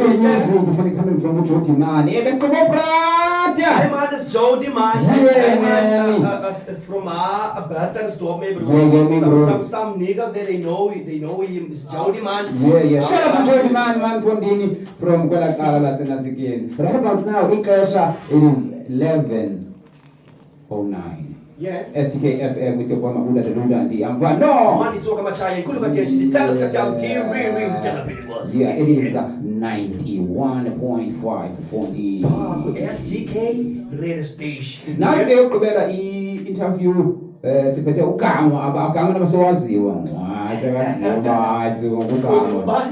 Good music coming from Jody Man. Hey, let's go, brother. Hey man, it's Jody Man. Yeah, man. It's from Bertensdorp, maybe. Yeah, bro. Some niggas there, they know him. It's Jody Man. Yeah. Shout out to Jody Man from Dini, from Kuala Kala again. Right about now, it is 11:09. Yeah. STK FM with your boy Mabuda the Luda and the Amba. No! Man, it's Soka Machai. Could look at this status got down to real was. Yeah, it is 91.5 for the STK radio station. Now today ukubela interview siphethe ugama abagama nabasowaziwa asewaziwa bazi ugama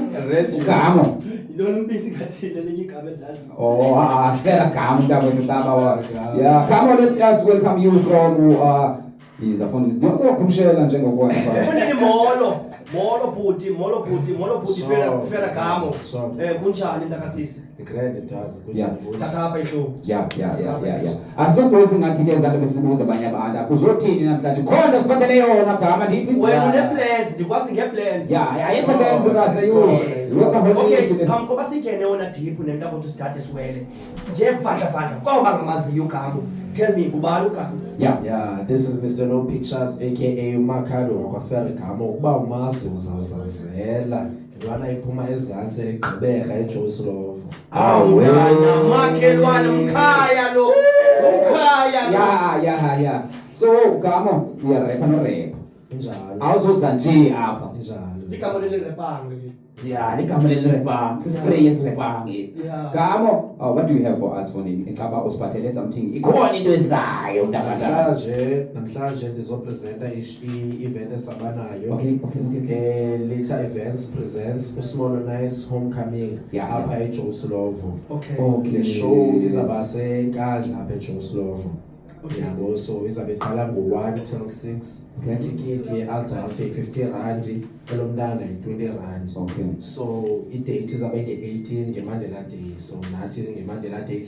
Don't be sick lenye igama lazi. Oh, fera gama mntabo tsaba yeah, come let us welcome you from is a phone don't kumshela njengokwana Ufuna molo bhuti fera gama. Kunjani ndakasisi? Igrade does Thatha apha ehlobo. Yeah. Asongozi ngathi ke zanto besibuza abanye abantu apho uzothini namhlanje khona siphathele yona gama ndithi wena une-plans ndikwazi nge-plans ayisebenzi kahle okay phambi koba singene wona deep nento akothi sithathe siwele nje vandlavandla koba ngamaziyo ugama tell me ngubani ugama yeah this is Mr. No Pictures aka uMakhado wakwaFerigamo ukuba umazi uzawuzazela lwana iphuma ezantsi egqibeka eJoselov awena makhelwana mkhaya lo yeah so gama uyarapa no rap njalo awuzoza nje apha njalo ligama lelirepanga yeah ligama lelirapa sisiplay esirepanga gama what do you have for us for nini ecaba usiphathele something ikhona into ezayo namhlanje ndizopresenta i-event esabanayo okay later events presents uSmall Nice homecoming apha eJoselovo okay the show izaba senkandla apha eJoselovo yabo so izabe iqala ngo-1 till 6 ticket ye-adult 50 rand elomntana yi-20 rand so i-date izabe nge-18 ngeMandela Day so nathi ngeMandela Day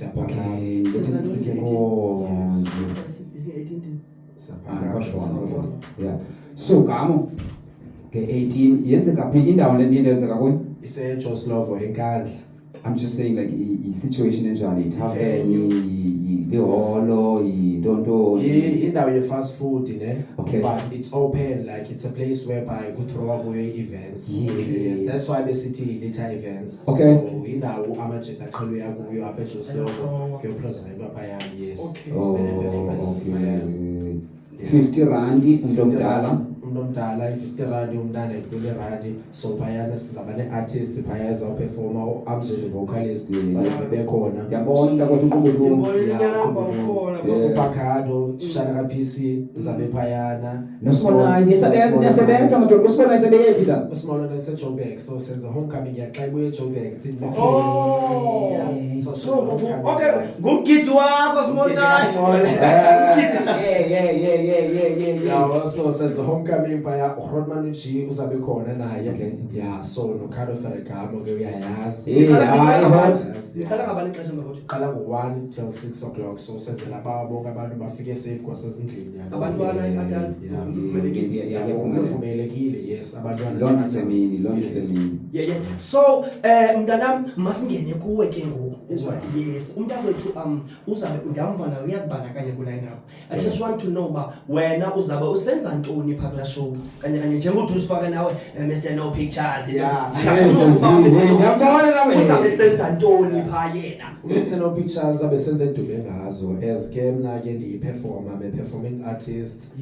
yeah so gamo nge-18 yenzeka phi indawo le nto yenzeka kuyo iseJoselovo enkandla I'm just saying like i-situation enjani ithafeni iholo idonto indawo ye-fast food okay but it's open like it's a place whereby you throw away events yes that's why besithi later events okay so indawo amaject aqhelwe kuyo apha eJoselovo kuyopresentwa phaya yes performances 50 rand umuntu omdala i-50 rand umntana i-20 rand so phayana sizaba ne-artist phaya ezawuperforma o-Amzulu vocalist bazabe bekhona ngiyabona ukuthi uNkulunkulu Supercado Shana PC zabe phayana noSmall Niyasebenza manje uSmall Nice sebeyephi la uSmall Nice eJoburg so senza homecoming yaxa ibuye eJoburg okay ngumgidi wakho Small Nice yeah so senza homecoming phaya uRodman G uzabe khona naye yeah so noKhado Ferigamo ke uyayazi ikhala ngabani ixesha manje qala ngo-1 till 6 o'clock so senzela bonke abantu bafike safe kwasezindlini abantwana adults uvumelekile yes abantwana lonke semini yeah so mntanami masingene kuwe ke ngoku yes umntakwethu uzabe ndamva nawe uyazibandakanya ku-line up I just want to know ba wena uzabe usenza ntoni pha kula show kanye njengokuthi usifaka nawe Mr. No Pictures uzabe senza ntoni pha yena Mr. No Pictures abe senza edume ngazo as ke mna ke ndiyi-performer performing artist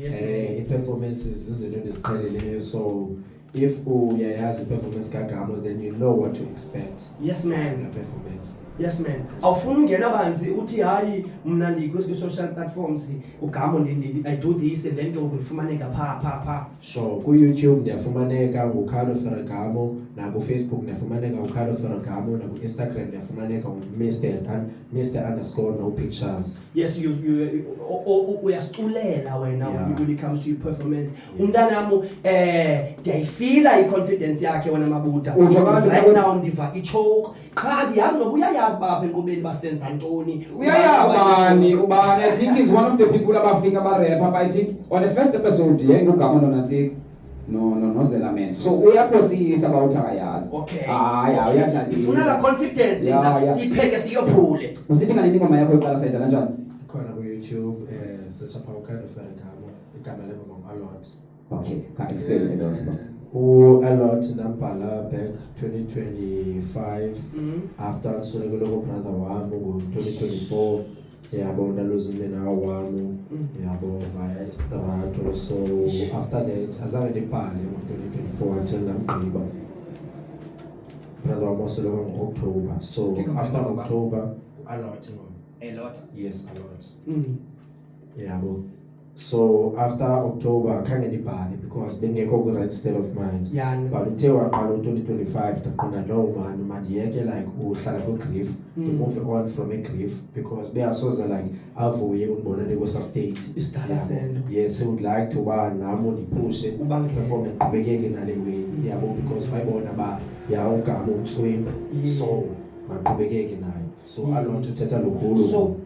i-performances izinto endiziqhelileyo so if uyayazi i-performance kaGamo then you know what to expect yes man performance yes man awufuna ungena banzi uthi hayi mna ndikwi-social platforms uGamo I do this and then ke ukulifumaneka pha sure ku-YouTube ndiyafumaneka nguKhado Ferigamo naku-Facebook ndiyafumaneka nguKhado Ferigamo naku-Instagram ndiyafumaneka Mr. No Pictures yes uyasiculela wena when it comes to your performance umntanami ndiyayifila i-confidence yakhe wena Mabuda right now ndiva ichoke qha ndiyazi noba uyayazi bapha enkqubeni basenza ntoni uyayabani ubani I think is one of the people abafika barapha I think on the first episode nguGamo noNatsika no Zelaman. So uyaphosisa bawuthayazi. Okay. Ya uyadlala. Ifuna la confidence na sipheke siyophule. Usithi ngani ingoma yakho iqala sayidlala kanjani? Khona ku YouTube search up kind of Ferragamo igama lengoma Alot. Okay, can explain a lot. Alot nambhala back 2025 after ngisolekele ko brother wami ngo 2024 yabo nalozimena wami yabo via Strato. So after that azange ndibhale ngo 2024 until namgqiba brother wami osoleka ngo October. So after October Alot A lot. yes Alot yabo. So after October khange ndibhale because bengekho ku right state of mind. But uthe waqala 2025 takhona no man mandiyeke like uhlala ku grief to move on from a grief because beyasoza like avuye unibona nekusa state Isidala sendo. yes I would like to ba nami ndipushe perform qhubekeke nale way yabo because wayibona ba ya ugama utswimi so maqhubekeke nayo. So Alot uthetha lokhulu. So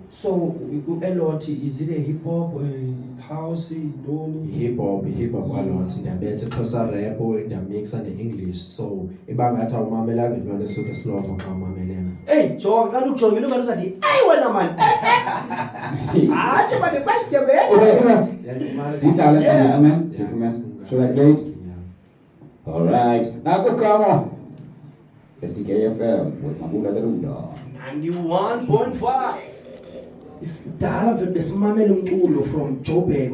Alot is it a hip hop house doni hip hop Alot ndiyabetha Xhosa rap ndiyamixa ne-English so ibangathi awumamela ngintwana esuke Slovo xa umamelela. Hey Joe kanti ujongile ngathi uzathi ayi wena man athi manje kwayidebe Should I play it? Alright. Nako kama STK FM with Mabula the Ruda. 91.5 Isidala mfethu besimamela umculo from Joburg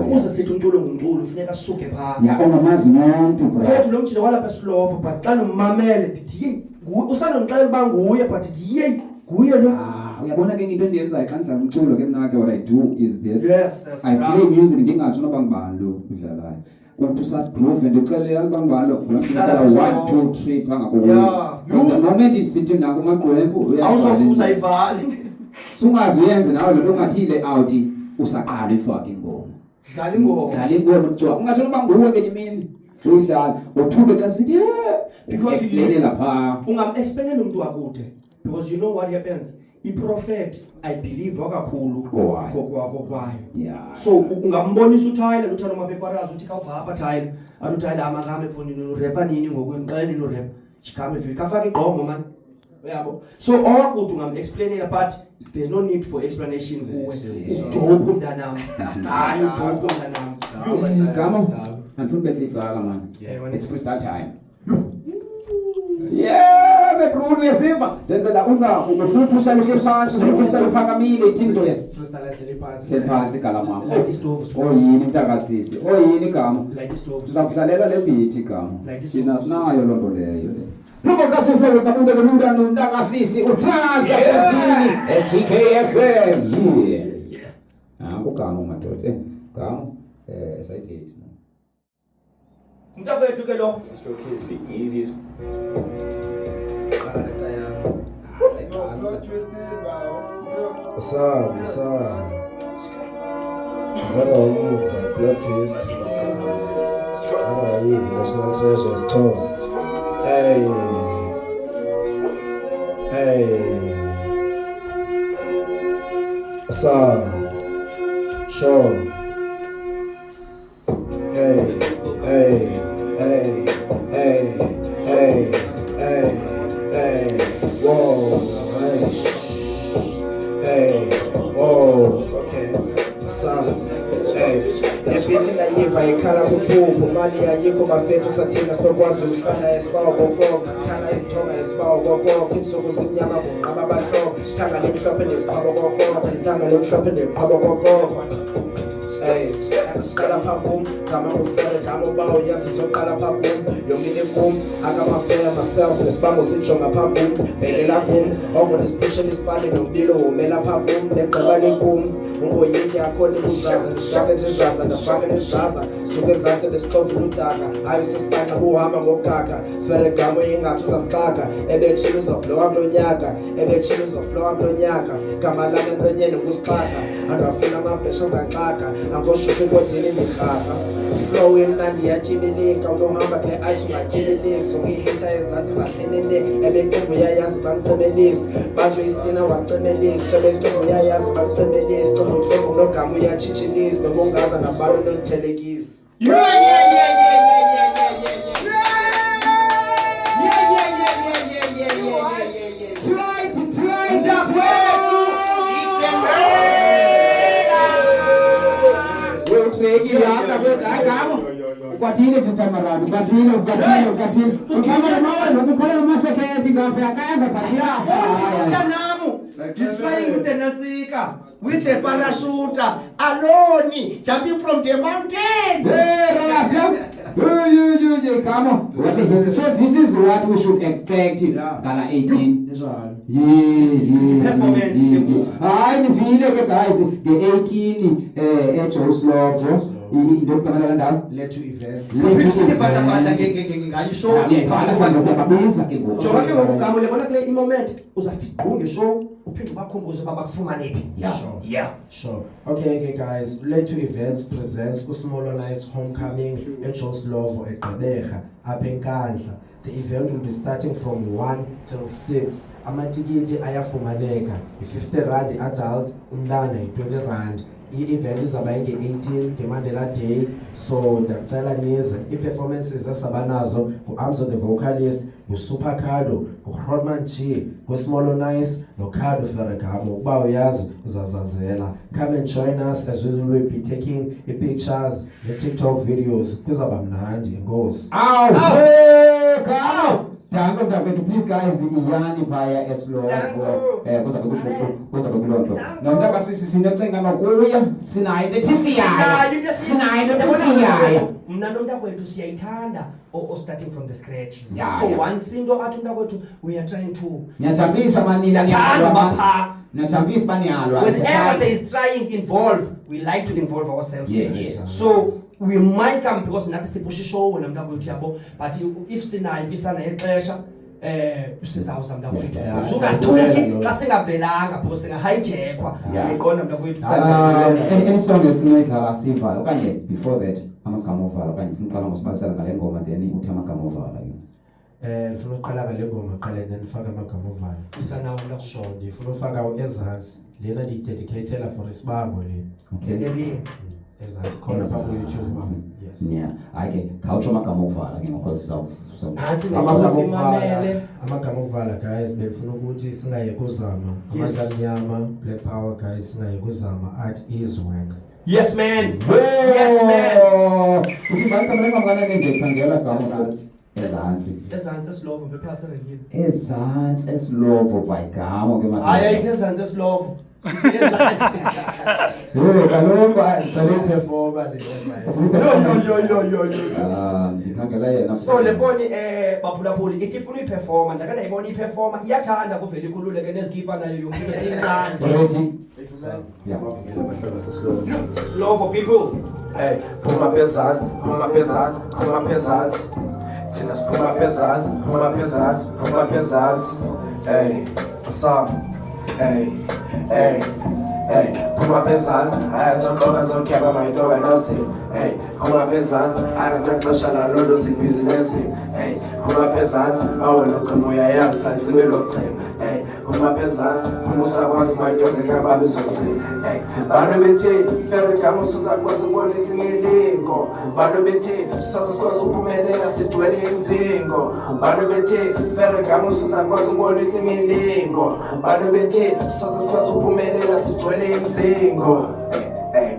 ukuze sithi umculo ngumculo ufuneka suke phansi. Ya ongamazi nomuntu bro. Mfethu lo mjini walapha eSlovo but xa nomamele ndithi usanongixela banguye but ndithi nguye lo. Uyabona ke into endiyenzayo xa ngidlala umculo ke mna ke what I do is that yes, I play music ndingatsho noba ngibani lo udlalayo. Umuntu sathi groove ndixelele albangalo ngiyafika 1 2 3 bangakho. The moment ndisithi nako maqwembu awusofuza ivali. Sungazi uyenze nawe lento ungathile out usaqala ifake ingoma. Dlala ingoma. Dlala ingoma kuthiwa ungathi noba nguwe ke imini uyidlala uthube xa sithi because explain lapha. Ungam-explainela umuntu wakude because you know what happens. I-prophet I believe wakakhulu kwayo. Yeah. So ungambonisa uTyler uthana uMapekwarazwi uthi khawuva apha Tyler athi uTyler amakame efonini urepa nini ngokwenqeni no rap chikame vile kafaka igqomo man uyabo. So owakuthi ungam-explainela but there's no need for explanation kuwe udope umntanami hayi udope umntanami Kamo andifuni besiyitsala man. Yeah, It's freestyle time. Yeah, bebruno yesiva ndenzela ungafuna usala phansi ufuna uphakamile ithinto freestyle hleli phansi gala mama. Light istove. Oyini mntakasisi oyini Gama Light istove. sizakuhlalela le beat Gama Like thina sinayo lonto leyo le Provokasive Mabula the Ruda nomntakasisi uthanza 14 STK FM yeah nangu Gama madoda Gama side 8 Mntakwethu ke lo Stroke is the easiest. Zara umuva plot twist. Zara yivi national treasures toss. Hey. Sure. Hey. Whoa. Whoa. Okay. Ebithi nayiva ikhala kuphupho mali ayikho bafethu sathina sinokwazi ukuhlala esibawo gogo khala isithonga esibawo gogo insuku zimnyama kunqaba abahlobo thanga lemhlophe neziqhabo gogo thanga lemhlophe neziqhabo gogo siqala phabum kama ufere kama ubawo yasizoqala phabum yomile kum akamafeya myself nesibambo sijonga phabum belela kum okunesiphushe isipali nompilo umela phabum negqeba lekum ungoyiki akhona ibuzaza ndishafe njezaza ndafake nezaza suke ezantsi lesixovula udaka ayusesipanxa buhamba ngokaka fere gamo ingathi uzasixaka ebetshile uzoflowa kulo nyaka ebetshile uzoflowa kulo nyaka gama lami emlonyeni kusixaka andwafuna amabhesha zanxaka angoshushu kodini mikraka flow imnandi yajibilika unohamba kule ice ungatyibiliki sokuyihita ezantsi zahlenene ebecinga uyayazi bamcebelisi banjwe isitina wacebelisi sebecinga uyayazi bamcebelisi congotsogo nogama uyatshitshilisi nobungaza nabantu nothelekisi yeah hayi gamo. Ukwatile testamarado, ukwatile. Ukhala namasekhethi ngafe akayeva phathia. Mntanamu, he's flying with the Nazika, with the parachute, alone, jumping from the mountains. Hey, Rasta. Come on. So this is what we should expect. Gala 18. Hayi nivile ke guys, nge-18 eJoe Slovo. Into kamela ndawo. Let to events. Babiza ke ngoku. Jonga ke ngoku gamo lebona kule i-moment uzasithi gqunge show uphinde bakhumbuze uba bakufumane phi. Yeah. Sure. Okay, guys. Let to events presents Kusmolo Nice Homecoming eJoe Slovo eGqeberha apha eNkandla. The event will be starting from 1 till 6. Amatikiti ayafumaneka. I-50 rand adult, umntana i-20 rand. I-event izaba nge-18 ngeMandela Day, so ndakucela nize. I-performances esabanazo ngu-Amzo the vocalist, ngu-Super Kado, ngu-Rodman G, ngu-Smolo Nice, no-Kado Ferragamo. Ukuba uyazi uzazazela. Come and join us as we will be taking pictures, ne-TikTok videos. Kuzaba mnandi, inkosi. Dango mntakwethu, please guys, iyani phaya eSlovo. Kuzabe kushushu, kuzabe kulonto. Nomntaka sisi sinecenga nokuya, sinayo siyayo. Mna nomntakwethu siyayithanda starting from the scratch. Yeah, so yeah. one single athi umntakwethu we are trying to Nyajabisa manina nyalwa. Nyajabisa banyalwa. Whenever there is trying involved, we like to involve ourselves. Yeah. So we might come because nathi sipusha show wena mntakwethu yabo, but if sinayo isana exesha sizawuza mntakwethu. Sungasithuki xa singavelanga because singahijackwa. Uyiqonda mntakwethu. Any song esinedlala sivala okanye before that amagama ovala okanye ufuna uqala ngosibalisela ngale ngoma then uthi amagama ovala ke. Ndifuna uqala ngale ngoma qale then ndifake amagama ovala. Isanawo la Sure, ndifuna ufaka ezantsi lena ndiyidedicatela for isibambo le. Okay. Ezantsi khona pha ku YouTube. Yes. Yeah. Okay. Khawutsho amagama okuvala ke because amagama okuvala guys befuna ukuthi singayeki uzama. Abantu amnyama, Black Power guys singayeki uzama art is work. Yes man. Yes man. Uthi bayikhamela ngabana nje ikhangela gama ezantsi eSlovo mphepha serengile. Ezantsi eSlovo bayigama ke manje. Hayi ezantsi eSlovo. Kaloku Ngicela performa le Yo. Ndikhangela yena. So leboni baphulaphuli ithi ifuna iperforma ndakade ayibona iperforma iyathanda kuvela ikhululeke nezikipa nayo yonke into seyimnandi. Yeah. Slovo people. Hey, phuma phezantsi, phuma phezantsi, phuma phezantsi. Thina siphuma phezantsi, phuma phezantsi, phuma phezantsi. Hey, awesome. Hey, phuma phezantsi, ayazonqoba zokheba mayitoba nosi. Hey, phuma phezantsi, ayazinaxesha lalolo sibhizinesi. Hey, phuma phezantsi, awena ucingo uyayazi santsibe lo cingo. Hey, phuma phezantsi, phuma usakwazi madoze kababi zocingo. Hey, bantu bethi Ferragamo usakwazi ukubonisa imilingo. Bantu bethi sikwazi ukuphumelela sidwele inzingo. Bantu bethi Ferragamo usakwazi ukubonisa imilingo. Bantu bethi sikwazi ukuphumelela sidwele inzingo.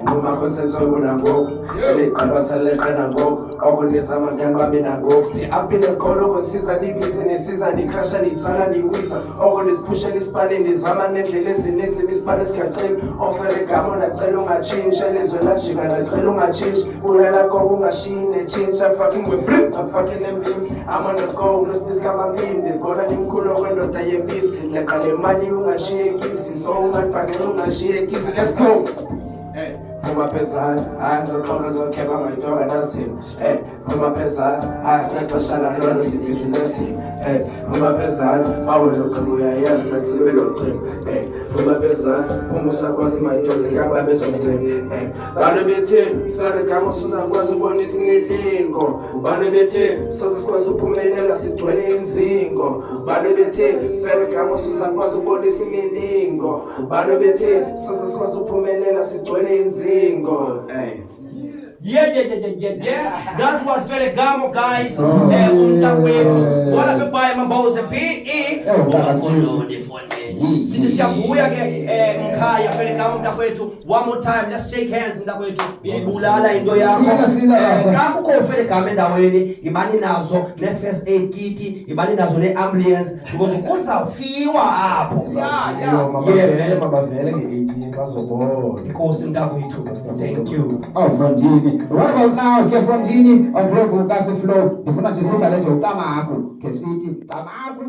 Noma konsenzo kunangoku leqhabaseleka ngoku okunizama ngiyangwabi nangoku siaphile kholo konsiza libhizinisi siza nikhasha nitsala niwisa okunisiphushe nisipane nizama ngendlela ezininzi bisipane sikacela oFerragamo nacela ungatshintshe lizwe lajika nacela ungatshintshe ulala konke ungashine tshintsha fucking with bricks I'm fucking them beam I'm on the go nosibisi kamapindi sibona nimkhulo kwendoda yebisi leqa le mali ungashiyekisi so ungabhangela ungashiyekisi let's go. Phuma phezantsi, ayazonqoba zokheba mayitoba nasimo. Phuma phezantsi, ayasinaxesha lalolo sibhizinesi. Phuma phezantsi, awena ucingo uyayazi santsibe lo cingo. Phuma phezantsi, phuma usakwazi madoze kababi zomcingo. Bantu bethi Ferragamo usakwazi ukubonisa imilingo. Bantu bethi sikwazi ukuphumelela sigcwele inzingo. Bantu bethi Ferragamo usakwazi ukubonisa imilingo. Bantu bethi sikwazi ukuphumelela sigcwele inzingo. Hey. Yeah. That was Ferragamo, guys. Umntakwethu. Wala bebaya mambawuze PE. Ungaqondoni foneni. Sithi siyavuya ke mkhaya vele kama mntakwethu. One more time, let's shake hands mntakwethu. Uyayibulala into yakho. Xa kukho ufele gama endaweni, ibani nazo ne-first aid kit, ibani nazo ne-ambulance because kuzawufiwa apho. Mabavele nge-18 bazobona. Inkosi mntakwethu. Thank you. Oh, Frondini. What about now? Ke Frondini on Provo Kasi Flow. Ndifuna nje singalete ucamagu. Ke sithi camagu.